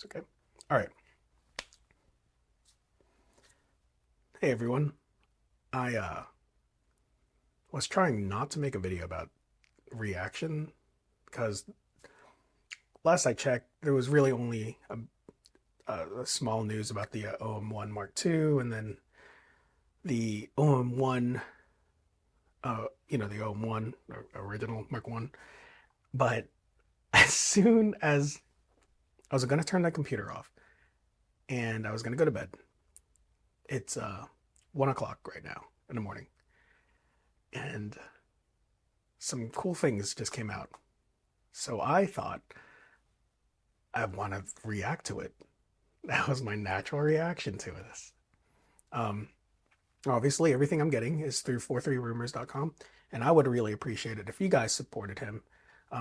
It's okay. All right. Hey everyone. I was trying not to make a video about reaction because last I checked, there was really only a small news about the OM-1 Mark II, and then the OM-1, the OM-1 original Mark I. But as soon as I was going to turn that computer off and I was going to go to bed, it's 1 o'clock right now in the morning, and some cool things just came out. So I thought I want to react to it. That was my natural reaction to this. Um, Obviously, everything I'm getting is through 43rumors.com, and I would really appreciate it if you guys supported him.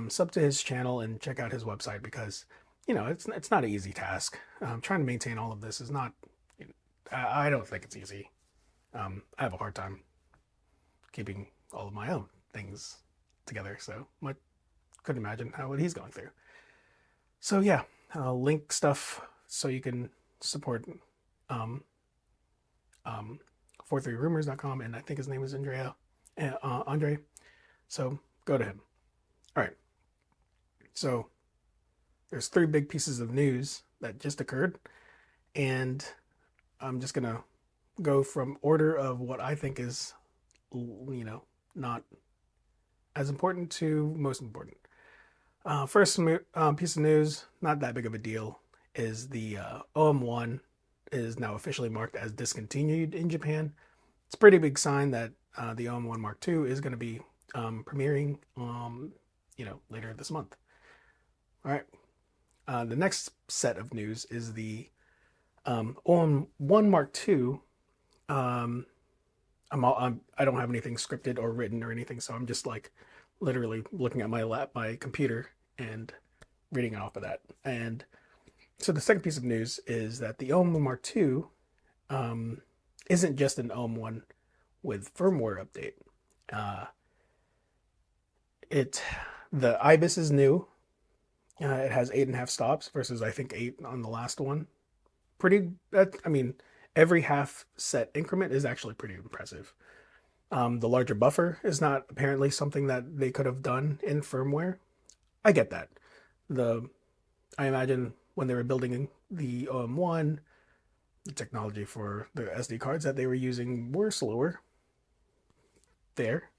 Sub to his channel and check out his website because, it's not an easy task. Trying to maintain all of this is not. I don't think it's easy. I have a hard time keeping all of my own things together, so I couldn't imagine what he's going through. So yeah, I'll link stuff so you can support um, um, 43rumors.com, and I think his name is Andre. So go to him. All right. So there's three big pieces of news that just occurred, and I'm just gonna go from order of what I think is, not as important to most important. First piece of news, not that big of a deal, is the OM-1 is now officially marked as discontinued in Japan. It's a pretty big sign that the OM-1 Mark II is going to be premiering, later this month. All right. The next set of news is the OM-1 Mark II. I don't have anything scripted or written or anything, so I'm just like literally looking at my computer and reading off of that. And so the second piece of news is that the OM-1 Mark II isn't just an OM-1 with firmware update. Uh, it the IBIS is new. It has 8.5 stops versus I think 8 on the last one. I mean, every half set increment is actually pretty impressive. The larger buffer is not apparently something that they could have done in firmware. I get that. I imagine when they were building the OM-1, the technology for the SD cards that they were using were slower there.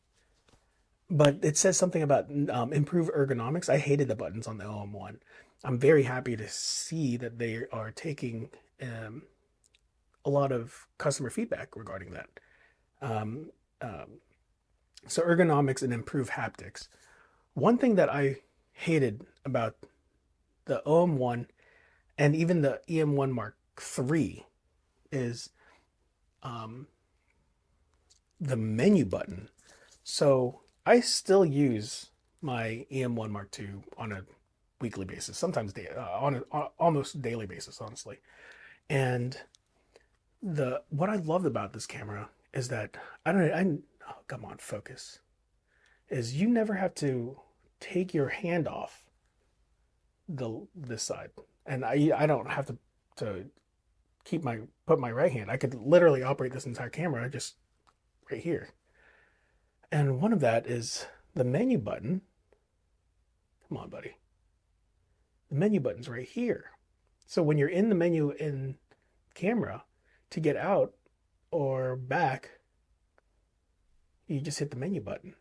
But it says something about improved ergonomics. I hated the buttons on the OM-1. I'm very happy to see that they are taking a lot of customer feedback regarding that. Um, um, so ergonomics and improved haptics. One thing that I hated about the OM-1 and even the EM1 Mark III is um, the menu button. So I still use my EM1 Mark II on a weekly basis, sometimes on an almost daily basis, honestly. And the what I loved about this camera is that oh, come on, focus. Is you never have to take your hand off this side, and I don't have to put my right hand. I could literally operate this entire camera just right here. And one of that is the menu button. Come on, buddy. The menu button's right here. So when you're in the menu in camera, to get out or back, you just hit the menu button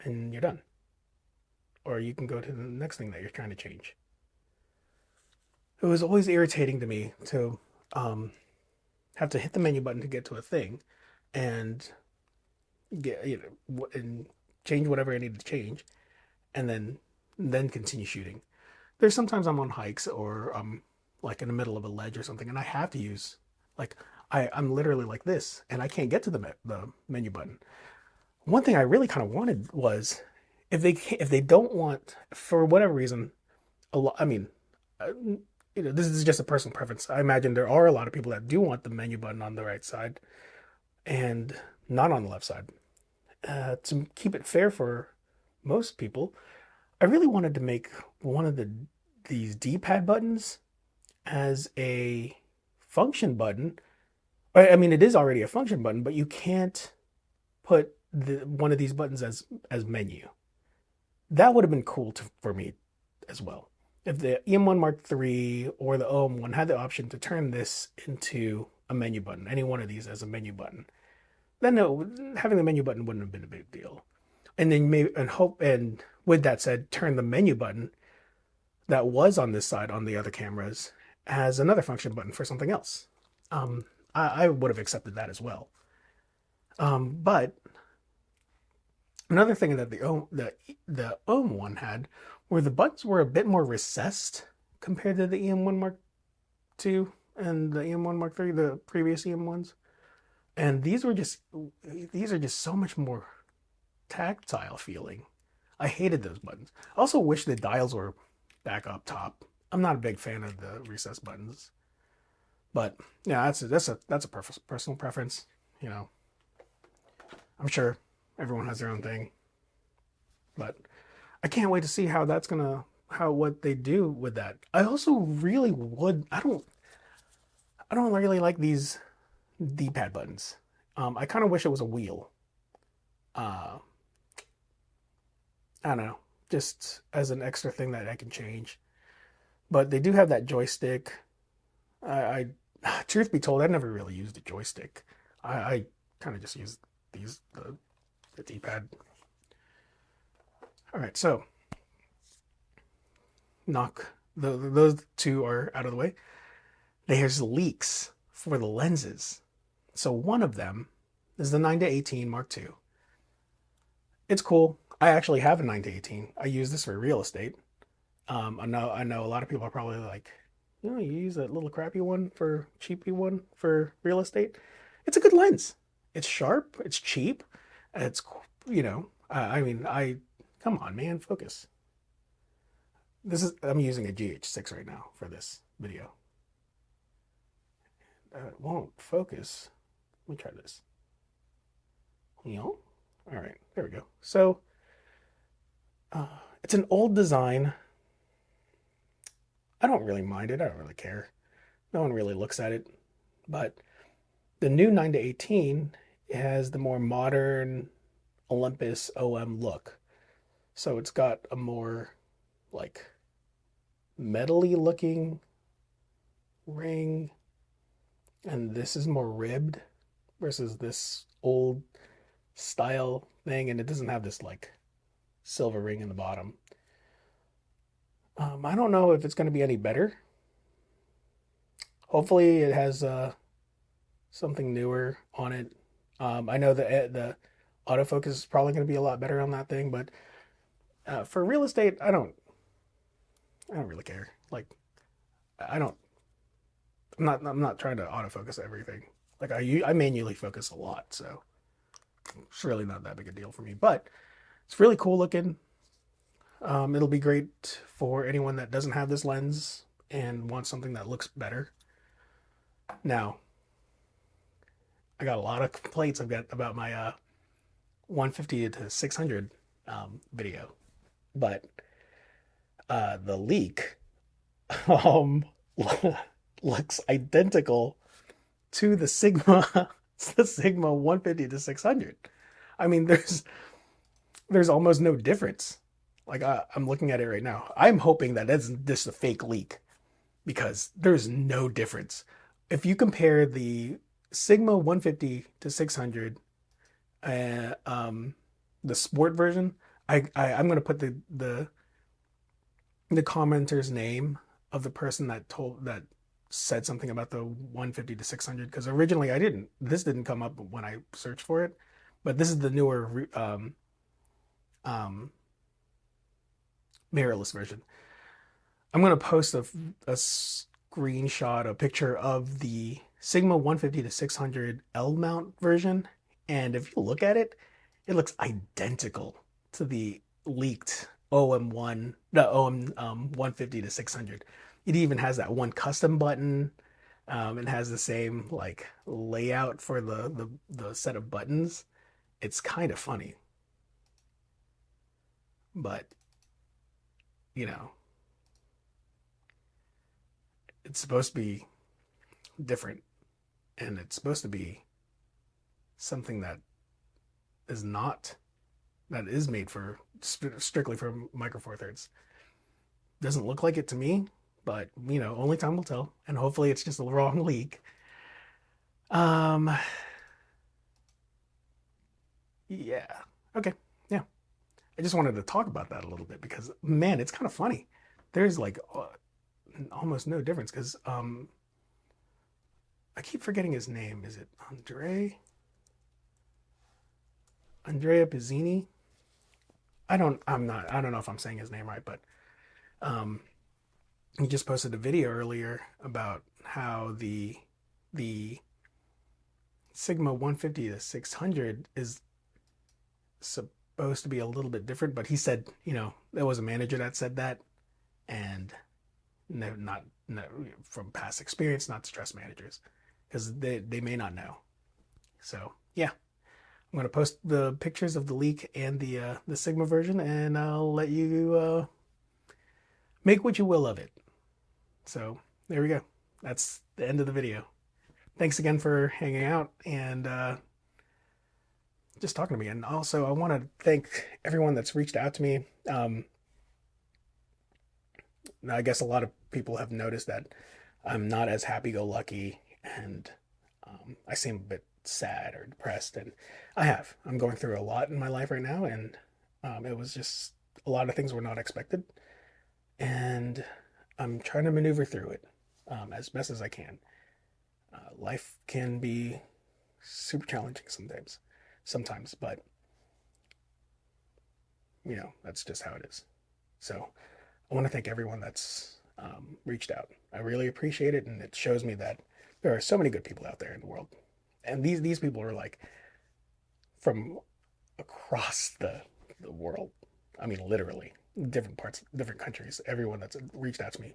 and you're done. Or you can go to the next thing that you're trying to change. It was always irritating to me to have to hit the menu button to get to a thing and get and change whatever I need to change, and then continue shooting. There's sometimes I'm on hikes or like in the middle of a ledge or something, and I have to use like I'm literally like this, and I can't get to the menu button. One thing I really kind of wanted was if they don't want, for whatever reason, a lot. I mean, uh, this is just a personal preference. I imagine there are a lot of people that do want the menu button on the right side and not on the left side. To keep it fair for most people, I really wanted to make one of these D-pad buttons as a function button. I mean, it is already a function button, but you can't put one of these buttons as menu. That would have been cool for me as well. If the EM1 Mark III or the OM-1 had the option to turn this into a menu button, any one of these as a menu button, then having the menu button wouldn't have been a big deal. And then maybe and with that said, turn the menu button that was on this side on the other cameras as another function button for something else. I would have accepted that as well. But another thing that the OM-1 had were the buttons were a bit more recessed compared to the EM1 Mark II and the EM1 Mark III, the previous EM1s. And these are just so much more tactile feeling. I hated those buttons. I also wish the dials were back up top. I'm not a big fan of the recessed buttons, but yeah, that's a personal preference. You know, I'm sure everyone has their own thing, but I can't wait to see what they do with that. I also really would. I don't really like these D-pad buttons. I kind of wish it was a wheel. Uh, I don't know, just as an extra thing that I can change. But they do have that joystick. Truth be told, I never really used a joystick. I kind of just used the D-pad. All right, so those two are out of the way. There's leaks for the lenses. So one of them is the 9-18 Mark II. It's cool. I actually have a 9-18. I use this for real estate. I know a lot of people are probably like, you use that little crappy one for cheapy one for real estate. It's a good lens. It's sharp. It's cheap. It's I mean, come on, man, focus. I'm using a GH6 right now for this video. It won't focus. Let me try this. All right, there we go. So it's an old design. I don't really mind it. I don't really care. No one really looks at it. But the new 9-18 has the more modern Olympus OM look. So it's got a more like metally looking ring, and this is more ribbed versus this old style thing, and it doesn't have this like silver ring in the bottom. I don't know if it's going to be any better. Hopefully it has something newer on it. I know the autofocus is probably going to be a lot better on that thing, but for real estate, I don't really care. Like, I don't. I'm not trying to autofocus everything. Like I manually focus a lot, so it's really not that big a deal for me. But it's really cool looking. It'll be great for anyone that doesn't have this lens and wants something that looks better. Now, I got a lot of complaints I've got about my 150 to 600 video, but the leak um, looks identical to the Sigma, the Sigma 150 to 600. I mean, there's almost no difference. Like I'm looking at it right now. I'm hoping that that's just a fake leak because there's no difference. If you compare the Sigma 150 to 600, the sport version, I'm gonna put the commenter's name of the person that said something about the 150 to 600 because originally this didn't come up when I searched for it, but this is the newer um, mirrorless version. I'm gonna post a screenshot, a picture of the Sigma 150 to 600 L mount version, and if you look at it, it looks identical to the leaked OM1, the OM 150 to 600. It even has that one custom button. It has the same like layout for the set of buttons. It's kind of funny, but you know, it's supposed to be different, and it's supposed to be something that is not that is made for strictly for Micro Four Thirds. Doesn't look like it to me, but only time will tell. And hopefully, it's just a wrong leak. Um, yeah. Okay. Yeah. I just wanted to talk about that a little bit because man, it's kind of funny. There's like almost no difference because I keep forgetting his name. Is it Andrea Pizzini? I don't know if I'm saying his name right, but um he just posted a video earlier about how the Sigma 150 to 600 is supposed to be a little bit different, but he said, there was a manager that said that, and no, not no, from past experience, not to trust managers because they may not know. So yeah, I'm gonna post the pictures of the leak and the Sigma version, and I'll let you make what you will of it. So there we go. That's the end of the video. Thanks again for hanging out and just talking to me. And also, I want to thank everyone that's reached out to me. I guess a lot of people have noticed that I'm not as happy-go-lucky, and I seem a bit sad or depressed. And I'm going through a lot in my life right now, and it was just a lot of things were not expected, and I'm trying to maneuver through it as best as I can. Life can be super challenging sometimes, but that's just how it is. So I want to thank everyone that's reached out. I really appreciate it, and it shows me that there are so many good people out there in the world, and these people are like from across the world. I mean, literally, different parts, different countries. Everyone that's reached out to me.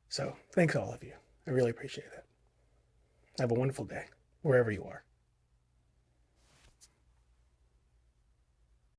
So thanks all of you. I really appreciate that. Have a wonderful day wherever you are.